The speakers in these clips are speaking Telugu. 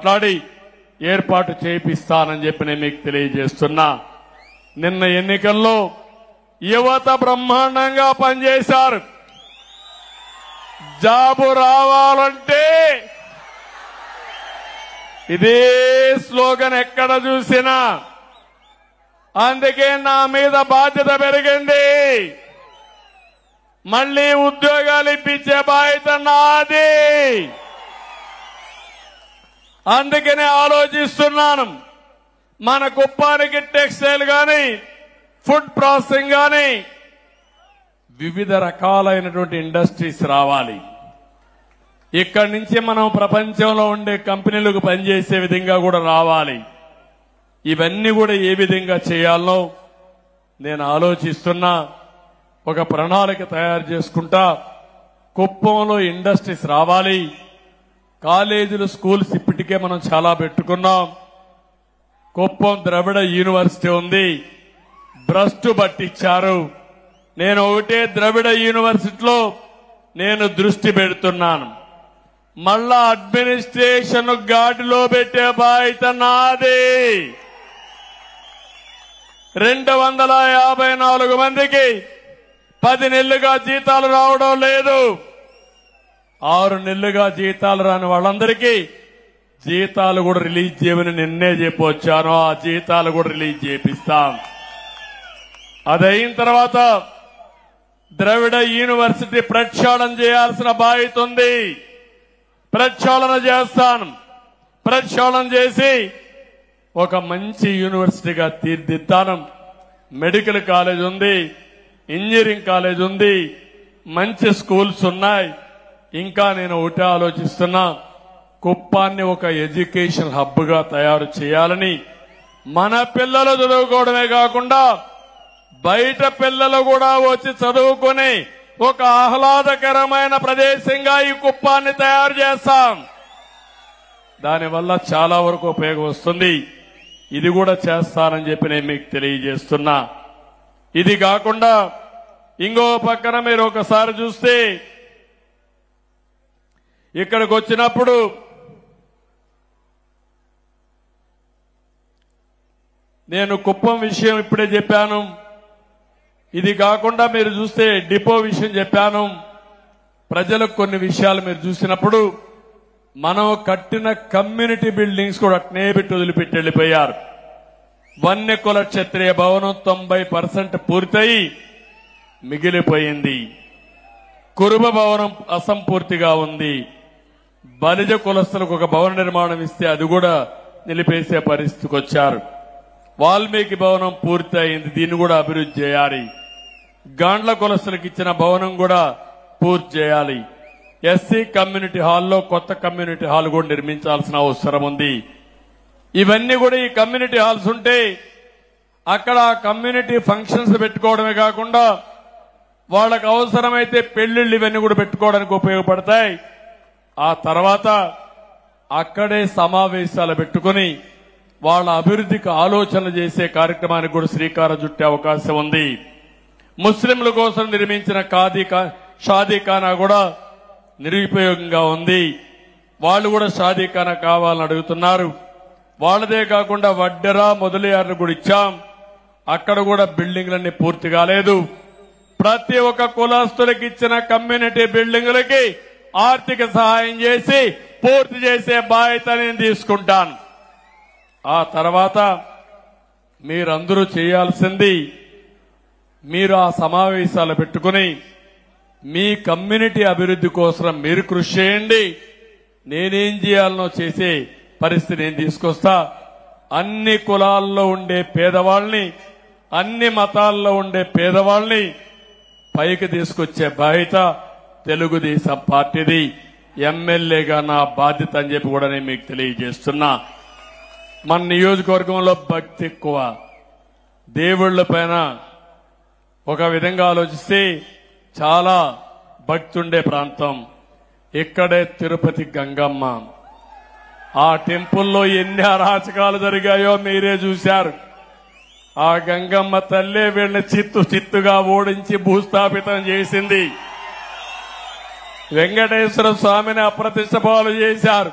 మాట్లాడి ఏర్పాటు చేయిస్తానని చెప్పి నేను మీకు తెలియజేస్తున్నా. నిన్న ఎన్నికల్లో యువత బ్రహ్మాండంగా పనిచేశారు. జాబు రావాలంటే ఇదే స్లోగన్ ఎక్కడ చూసినా. అందుకే నా మీద బాధ్యత పెరిగింది. మళ్లీ ఉద్యోగాలు ఇప్పించే బాధ్యత నాది. అందుకనే ఆలోచిస్తున్నాను. మన కుప్పానికి టెక్స్టైల్ గాని, ఫుడ్ ప్రాసెసింగ్ గాని, వివిధ రకాలైనటువంటి ఇండస్ట్రీస్ రావాలి. ఇక్కడి నుంచి మనం ప్రపంచంలో ఉండే కంపెనీలకు పనిచేసే విధంగా కూడా రావాలి. ఇవన్నీ కూడా ఏ విధంగా చేయాలో నేను ఆలోచిస్తున్నా. ఒక ప్రణాళిక తయారు చేసుకుంటా. కుప్పంలో ఇండస్ట్రీస్ రావాలి. కాలేజీలు, స్కూల్స్ ఇప్పటికే మనం చాలా పెట్టుకున్నాం. కుప్పం ద్రవిడ యూనివర్సిటీ ఉంది, భ్రష్టు పట్టించారు. నేను ఒకటే ద్రవిడ యూనివర్సిటీలో నేను దృష్టి పెడుతున్నాను. మళ్ళా అడ్మినిస్ట్రేషన్ గాడిలో పెట్టే బాధ్యత నాది. 254 మందికి 10 నెలలుగా జీతాలు రావడం లేదు. 6 నెలలుగా జీతాలు రాని వాళ్ళందరికీ జీతాలు కూడా రిలీజ్ చేయమని నిన్నే చెప్పొచ్చాను. ఆ జీతాలు కూడా రిలీజ్ చేపిస్తాం. అదైన తర్వాత ద్రవిడ యూనివర్సిటీ ప్రక్షాళన చేయాల్సిన బాధ్యత ఉంది. ప్రక్షాళన చేస్తాను. ప్రక్షాళన చేసి ఒక మంచి యూనివర్సిటీగా తీర్చిదిద్దాను. మెడికల్ కాలేజ్ ఉంది, ఇంజనీరింగ్ కాలేజ్ ఉంది, మంచి స్కూల్స్ ఉన్నాయి. ఇంకా నేను ఒకటే ఆలోచిస్తున్నా, కుప్పాన్ని ఒక ఎడ్యుకేషన్ హబ్ గా తయారు చేయాలని. మన పిల్లలు చదువుకోవడమే కాకుండా బయట పిల్లలు కూడా వచ్చి చదువుకుని ఒక ఆహ్లాదకరమైన ప్రదేశంగా ఈ కుప్పాన్ని తయారు చేస్తాం. దానివల్ల చాలా వరకు ఉపయోగం వస్తుంది. ఇది కూడా చేస్తానని చెప్పి నేను మీకు తెలియజేస్తున్నా. ఇది కాకుండా ఇంకో పక్కన మీరు ఒకసారి చూస్తే, ఇక్కడికి వచ్చినప్పుడు నేను కుప్పం విషయం ఇప్పుడే చెప్పాను. ఇది కాకుండా మీరు చూస్తే డిపో విషయం చెప్పాను. ప్రజలకు కొన్ని విషయాలు మీరు చూసినప్పుడు, మనం కట్టిన కమ్యూనిటీ బిల్డింగ్స్ కూడా అట్నే పెట్టి వదిలిపెట్టి వెళ్లిపోయారు. వన్యకుల క్షత్రియ భవనం 90% పూర్తయి మిగిలిపోయింది. కురుబ భవనం అసంపూర్తిగా ఉంది. బలిజ కులస్తులకు ఒక భవన నిర్మాణం ఇస్తే అది కూడా నిలిపేసే పరిస్థితికి వచ్చారు. వాల్మీకి భవనం పూర్తి అయింది, దీన్ని కూడా అభివృద్ధి చేయాలి. గాండ్ల కులస్తులకు ఇచ్చిన భవనం కూడా పూర్తి చేయాలి. ఎస్సీ కమ్యూనిటీ హాల్లో కొత్త కమ్యూనిటీ హాల్ కూడా నిర్మించాల్సిన అవసరం ఉంది. ఇవన్నీ కూడా ఈ కమ్యూనిటీ హాల్స్ ఉంటే అక్కడ కమ్యూనిటీ ఫంక్షన్స్ పెట్టుకోవడమే కాకుండా వాళ్ళకు అవసరమైతే పెళ్లిళ్ళు ఇవన్నీ కూడా పెట్టుకోవడానికి ఉపయోగపడతాయి. ఆ తర్వాత అక్కడే సమావేశాలు పెట్టుకుని వాళ్ళ అభివృద్ధికి ఆలోచనలు చేసే కార్యక్రమానికి కూడా శ్రీకారం చుట్టే అవకాశం ఉంది. ముస్లింల కోసం నిర్మించిన షాదీఖానా కూడా నిరుపయోగంగా ఉంది. వాళ్ళు కూడా షాదీఖానా కావాలని అడుగుతున్నారు. వాళ్ళదే కాకుండా వడ్డెరా మొదలయ్యారు కూడా ఇచ్చాం. అక్కడ కూడా బిల్డింగ్లన్నీ పూర్తి కాలేదు. ప్రతి ఒక్క కులస్తులకు ఇచ్చిన కమ్యూనిటీ బిల్డింగులకి ఆర్థిక సహాయం చేసి పూర్తి చేసే బాధ్యత నేను తీసుకుంటాను. ఆ తర్వాత మీరందరూ చేయాల్సింది, మీరు ఆ సమావేశాలు పెట్టుకుని మీ కమ్యూనిటీ అభివృద్ధి కోసం మీరు కృషి చేయండి. నేనేం చేయాలనో చేసే పరిస్థితి నేను తీసుకొస్తా. అన్ని కులాల్లో ఉండే పేదవాళ్ళని, అన్ని మతాల్లో ఉండే పేదవాళ్ళని పైకి తీసుకొచ్చే బాధ్యత తెలుగుదేశం పార్టీది. ఎమ్మెల్యేగా నా బాధ్యత అని చెప్పి కూడా నేను మీకు తెలియజేస్తున్నా. మన నియోజకవర్గంలో భక్తి ఎక్కువ, దేవుళ్ల పైన ఒక విధంగా ఆలోచిస్తే చాలా భక్తి ఉండే ప్రాంతం. ఇక్కడే తిరుపతి గంగమ్మ. ఆ టెంపుల్లో ఎన్ని అరాచకాలు జరిగాయో మీరే చూశారు. ఆ గంగమ్మ తల్లే వీళ్ళని చిత్తుగా ఓడించి భూస్థాపితం చేసింది. వెంకటేశ్వర స్వామిని అప్రతిష్ట పాలు చేశారు.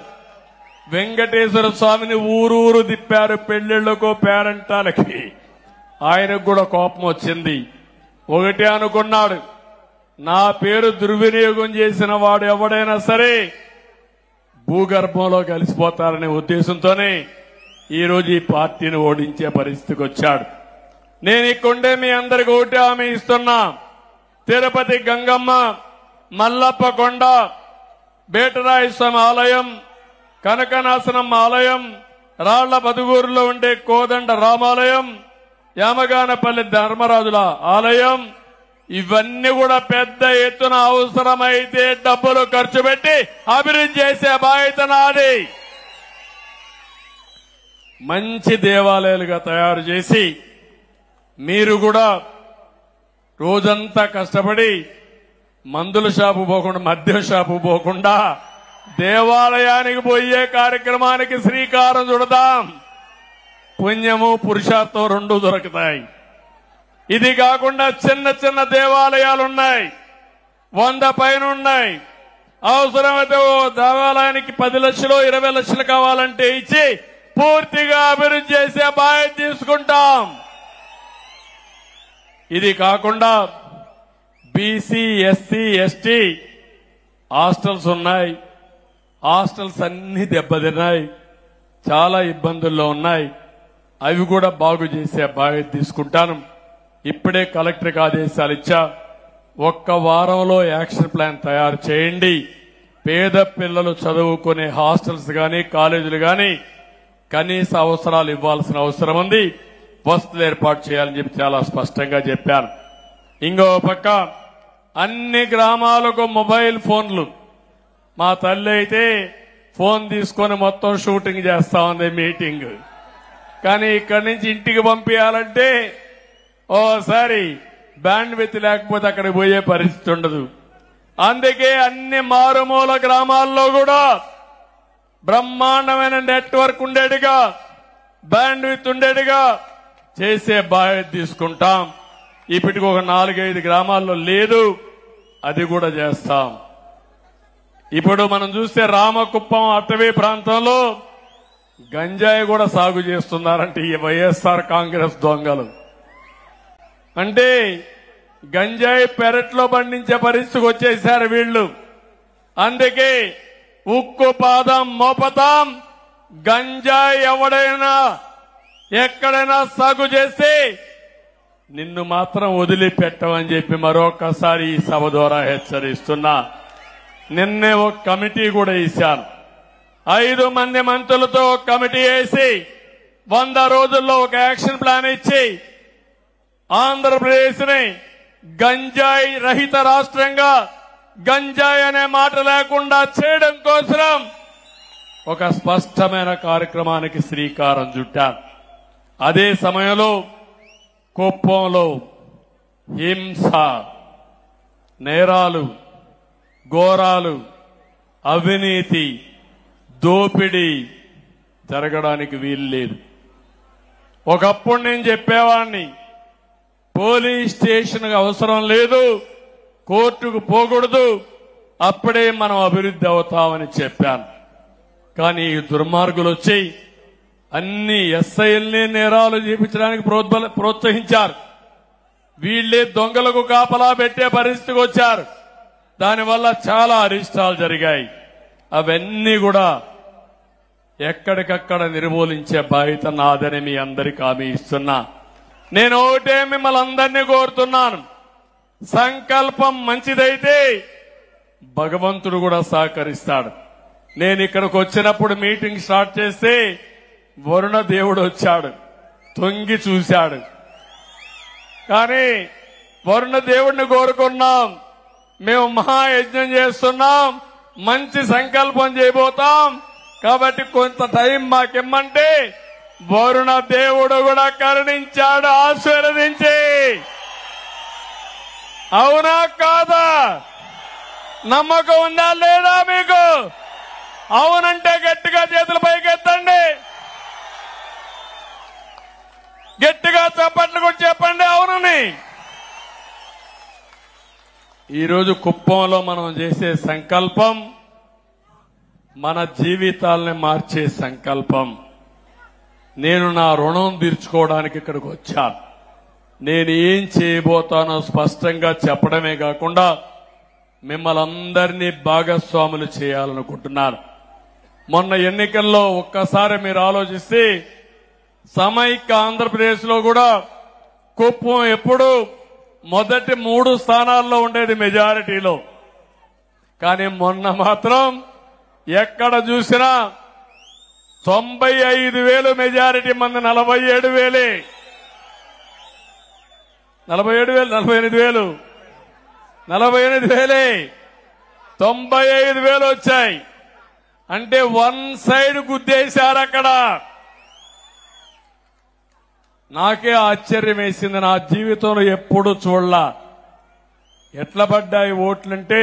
వెంకటేశ్వర స్వామిని ఊరూరు తిప్పారు పెళ్లిళ్లకు పేరంటాలకి. ఆయనకు కూడా కోపం వచ్చింది. ఒకటే అనుకున్నాడు, నా పేరు దుర్వినియోగం చేసిన వాడు ఎవడైనా సరే భూగర్భంలో కలిసిపోతారనే ఉద్దేశంతోనే ఈరోజు ఈ పార్టీని ఓడించే పరిస్థితికి వచ్చాడు. నేను ఇక్కడే మీ అందరికి ఒకటే హామీ ఇస్తున్నా, తిరుపతి గంగమ్మ, మల్లప్ప కొండ, బేటరాయ స్వామి ఆలయం, కనకనాశనమ్మ ఆలయం, రాళ్ల బదుగూరులో ఉండే కోదండ రామాలయం, యామగానపల్లి ధర్మరాజుల ఆలయం, ఇవన్నీ కూడా పెద్ద ఎత్తున అవసరమైతే డబ్బులు ఖర్చు పెట్టి అభివృద్ధి చేసే బాధ్యత నాది. మంచి దేవాలయాలుగా తయారు చేసి మీరు కూడా రోజంతా కష్టపడి మందుల షాపు పోకుండా, మద్యం షాపు పోకుండా దేవాలయానికి పోయే కార్యక్రమానికి శ్రీకారం చుడదాం. పుణ్యము పురుషార్థం రెండు దొరుకుతాయి. ఇది కాకుండా చిన్న చిన్న దేవాలయాలున్నాయి, 100 పైన ఉన్నాయి. అవసరమైతే ఓ దేవాలయానికి 10 లక్షలు 20 లక్షలు కావాలంటే ఇచ్చి పూర్తిగా అభివృద్ధి చేసే బాధ్యత తీసుకుంటాం. ఇది కాకుండా బీసీ, ఎస్సీ, ఎస్టీ హాస్టల్స్ ఉన్నాయి. హాస్టల్స్ అన్ని దెబ్బతిన్నాయి, చాలా ఇబ్బందుల్లో ఉన్నాయి. అవి కూడా బాగు చేసే బాధ్యత తీసుకుంటాను. ఇప్పుడే కలెక్టర్కి ఆదేశాలు ఇచ్చా, 1 వారంలో యాక్షన్ ప్లాన్ తయారు చేయండి. పేద పిల్లలు చదువుకునే హాస్టల్స్ గాని కాలేజీలు గాని కనీస అవసరాలు ఇవ్వాల్సిన అవసరం ఉంది. వసతులు ఏర్పాటు చేయాలని చెప్పి చాలా స్పష్టంగా చెప్పాను. ఇంకో పక్క అన్ని గ్రామాలకు మొబైల్ ఫోన్లు. మా తల్లి అయితే ఫోన్ తీసుకొని మొత్తం షూటింగ్ చేస్తా ఉంది మీటింగ్. కానీ ఇక్కడి నుంచి ఇంటికి పంపించాలంటే ఓసారి బ్యాండ్ విత్ లేకపోతే అక్కడికి పోయే పరిస్థితి ఉండదు. అందుకే అన్ని మారుమూల గ్రామాల్లో కూడా బ్రహ్మాండమైన నెట్వర్క్ ఉండేట్టుగా, బ్యాండ్ విత్ ఉండేట్టుగా చేసే బాధ్యత తీసుకుంటాం. ఇప్పటికి ఒక 4-5 గ్రామాల్లో లేదు, అది కూడా చేస్తాం. ఇప్పుడు మనం చూస్తే రామకుప్పం అటవీ ప్రాంతంలో గంజాయి కూడా సాగు చేస్తున్నారంటే ఈ వైఎస్ఆర్ కాంగ్రెస్ దొంగలు. అంటే గంజాయి పెరట్లో పండించే పరిస్థితికి వచ్చేశారు వీళ్లు. అందుకే ఉక్కు పాదం మోపతాం. గంజాయి ఎవడైనా ఎక్కడైనా సాగు చేసి నిన్ను మాత్రం వదిలిపెట్టమని చెప్పి మరొకసారి ఈ సభ ద్వారా హెచ్చరిస్తున్నా. నిన్నే ఒక కమిటీ కూడా వేశాను. 5 మంది మంత్రులతో ఒక కమిటీ వేసి 100 రోజుల్లో ఒక యాక్షన్ ప్లాన్ ఇచ్చి ఆంధ్రప్రదేశ్ ని గంజాయి రహిత రాష్ట్రంగా, గంజాయి అనే మాట లేకుండా చేయడం కోసం ఒక స్పష్టమైన కార్యక్రమానికి శ్రీకారం చుట్టారు. అదే సమయంలో కుప్పంలో హింస, నేరాలు, ఘోరాలు, అవినీతి, దోపిడీ జరగడానికి వీలు లేదు. ఒకప్పుడు నేను చెప్పేవాడిని, పోలీస్ స్టేషన్ అవసరం లేదు, కోర్టుకు పోకూడదు, అప్పుడే మనం అభివృద్ధి అవుతామని చెప్పాను. కానీ ఈ దుర్మార్గులు వచ్చి అన్ని ఎస్ఐల్ని నేరాలు చేపించడానికి ప్రోత్సహించారు. వీళ్లే దొంగలకు కాపలా పెట్టే పరిస్థితికి వచ్చారు. దానివల్ల చాలా అరిష్టాలు జరిగాయి. అవన్నీ కూడా ఎక్కడికక్కడ నిర్మూలించే బాధ్యత నాదని మీ అందరికీ హామీ ఇస్తున్నా. నేను ఒకటే మిమ్మల్ని అందరినీ కోరుతున్నాను, సంకల్పం మంచిదైతే భగవంతుడు కూడా సహకరిస్తాడు. నేను ఇక్కడికి వచ్చినప్పుడు మీటింగ్ స్టార్ట్ చేస్తే వరుణ దేవుడు వచ్చాడు, తొంగి చూశాడు. కానీ వరుణ దేవుడిని కోరుకున్నాం, మేము మహాయజ్ఞం చేస్తున్నాం, మంచి సంకల్పం చేయబోతాం, కాబట్టి కొంత టైం మాకిమ్మంటే వరుణ దేవుడు కూడా కరుణించాడు, ఆశీర్వదించి. అవునా కాదా? నమ్మకం ఉందా లేదా మీకు? అవునంటే గట్టిగా చేతుల పైకి ఎత్తండి, గట్టిగా చప్పట్లు కూడా చెప్పండి అవునని. ఈరోజు కుప్పంలో మనం చేసే సంకల్పం మన జీవితాల్ని మార్చే సంకల్పం. నేను నా రుణం తీర్చుకోవడానికి ఇక్కడికి వచ్చాను. నేను ఏం చేయబోతానో స్పష్టంగా చెప్పడమే కాకుండా మిమ్మల్ని అందరినీ భాగస్వాములు చేయాలనుకుంటున్నాను. మొన్న ఎన్నికల్లో ఒక్కసారి మీరు ఆలోచిస్తే సమైక్య ఆంధ్రప్రదేశ్ లో కూడా కుప్పం ఎప్పుడు మొదటి 3 స్థానాల్లో ఉండేది మెజారిటీలో. కానీ మొన్న మాత్రం ఎక్కడ చూసినా 95,000 మెజారిటీ మంది 47,000 95,000 వచ్చాయి. అంటే వన్ సైడ్ గుద్దేశారు అక్కడ. నాకే ఆశ్చర్యం వేసింది. నా జీవితంలో ఎప్పుడు చూడలా ఎట్లా పడ్డాయి ఓట్లంటే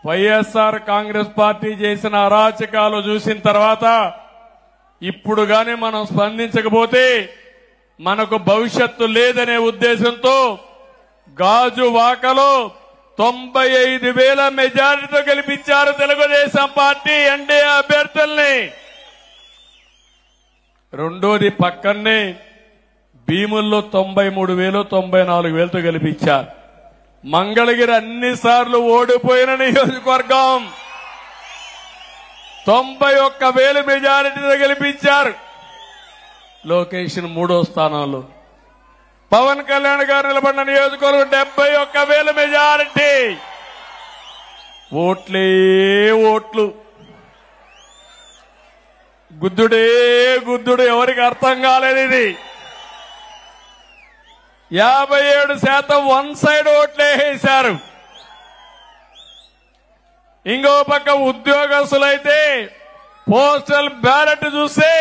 వైఎస్ఆర్ కాంగ్రెస్ పార్టీ చేసిన అరాచకాలు చూసిన తర్వాత ఇప్పుడు గాని మనం స్పందించకపోతే మనకు భవిష్యత్తు లేదనే ఉద్దేశంతో గాజువాకలో 95,000 మెజారిటీతో గెలిపించారు తెలుగుదేశం పార్టీ ఎన్డీఏ అభ్యర్థుల్ని. రెండోది పక్కనే భీముల్లో 93,000 94,000తో గెలిపించారు. మంగళగిరి అన్నిసార్లు ఓడిపోయిన నియోజకవర్గం 91,000 మెజారిటీతో గెలిపించారు. లొకేషన్ 3వ స్థానంలో. పవన్ కళ్యాణ్ గారు నిలబడిన నియోజకవర్గం 71,000 మెజారిటీ. ఓట్లే ఓట్లు, గుద్దుడే గుద్దుడు. ఎవరికి అర్థం కాలేదు ఇది. 57% వన్ సైడ్ ఓట్లే వేశారు. ఇంకో పక్క ఉద్యోగస్తులైతే పోస్టల్ బ్యాలెట్ చూస్తే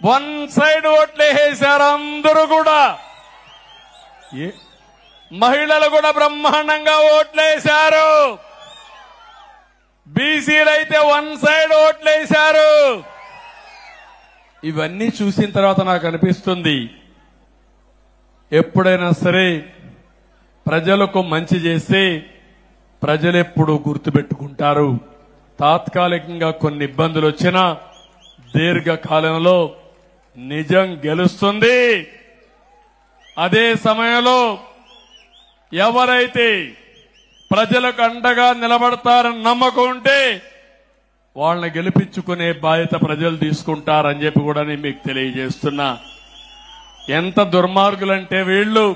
వన్ సైడ్ ఓట్లే వేశారు అందరూ కూడా. మహిళలు కూడా బ్రహ్మాండంగా ఓట్లేశారు. బీసీలైతే వన్ సైడ్ ఓట్లేశారు. ఇవన్నీ చూసిన తర్వాత నాకు అనిపిస్తుంది, ఎప్పుడైనా సరే ప్రజలకు మంచి చేస్తే ప్రజలెప్పుడు గుర్తుపెట్టుకుంటారు. తాత్కాలికంగా కొన్ని ఇబ్బందులు వచ్చినా దీర్ఘకాలంలో నిజం గెలుస్తుంది. అదే సమయంలో ఎవరైతే ప్రజలకు అండగా నిలబడతారని నమ్మకం ఉంటే వాళ్ళని గెలిపించుకునే బాధ్యత ప్రజలు తీసుకుంటారని చెప్పి కూడా నేను మీకు తెలియజేస్తున్నా. ఎంత దుర్మార్గులంటే వీళ్ళు,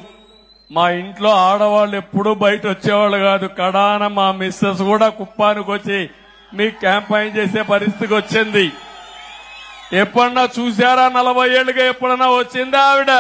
మా ఇంట్లో ఆడవాళ్ళు ఎప్పుడూ బయట వచ్చేవాళ్ళు కాదు. కడాన మా మిస్సెస్ కూడా కుప్పానికి వచ్చి మీకు క్యాంపెయిన్ చేసే పరిస్థితికి వచ్చింది. ఎప్పుడన్నా చూశారా? 40 ఏళ్లుగా ఎప్పుడన్నా వచ్చిందా ఆవిడ?